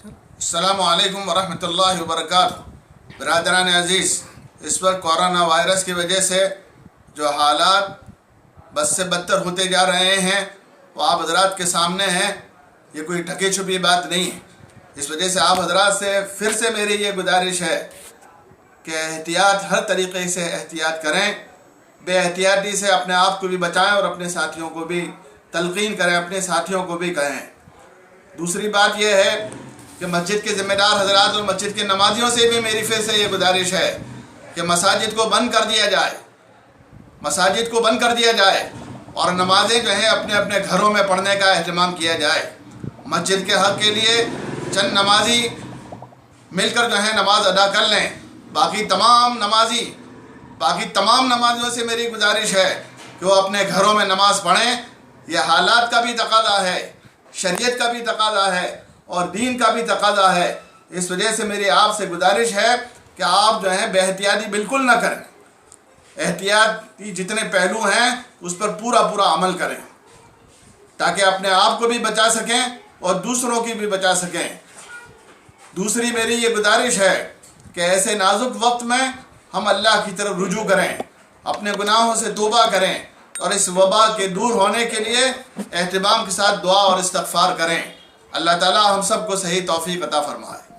السلام علیکم ورحمۃ اللہ وبرکاتہ۔ برادران عزیز، اس وقت کورونا وائرس کی وجہ سے جو حالات بد سے بدتر ہوتے جا رہے ہیں وہ آپ حضرات کے سامنے ہیں۔ یہ کوئی ڈھکی چھپی بات نہیں ہے۔ اس وجہ سے آپ حضرات سے پھر سے میری یہ گزارش ہے کہ احتیاط، ہر طریقے سے احتیاط کریں۔ بے احتیاطی سے اپنے آپ کو بھی بچائیں اور اپنے ساتھیوں کو بھی تلقین کریں، اپنے ساتھیوں کو بھی کہیں۔ دوسری بات یہ ہے کہ مسجد کے ذمہ دار حضرات اور مسجد کے نمازیوں سے بھی میری پھر سے یہ گزارش ہے کہ مساجد کو بند کر دیا جائے، مساجد کو بند کر دیا جائے اور نمازیں جو ہیں اپنے اپنے گھروں میں پڑھنے کا اہتمام کیا جائے۔ مسجد کے حق کے لیے چند نمازی مل کر جو ہے نماز ادا کر لیں۔ باقی تمام نمازیوں سے میری گزارش ہے کہ وہ اپنے گھروں میں نماز پڑھیں۔ یہ حالات کا بھی تقاضا ہے، شریعت کا بھی تقاضا ہے اور دین کا بھی تقاضا ہے۔ اس وجہ سے میری آپ سے گزارش ہے کہ آپ جو ہیں بے احتیاطی بالکل نہ کریں۔ احتیاطی جتنے پہلو ہیں اس پر پورا عمل کریں تاکہ اپنے آپ کو بھی بچا سکیں اور دوسروں کی بھی بچا سکیں۔ دوسری میری یہ گزارش ہے کہ ایسے نازک وقت میں ہم اللہ کی طرف رجوع کریں، اپنے گناہوں سے توبہ کریں اور اس وبا کے دور ہونے کے لیے اہتمام کے ساتھ دعا اور استغفار کریں۔ اللہ تعالی ہم سب کو صحیح توفیق عطا فرمائے۔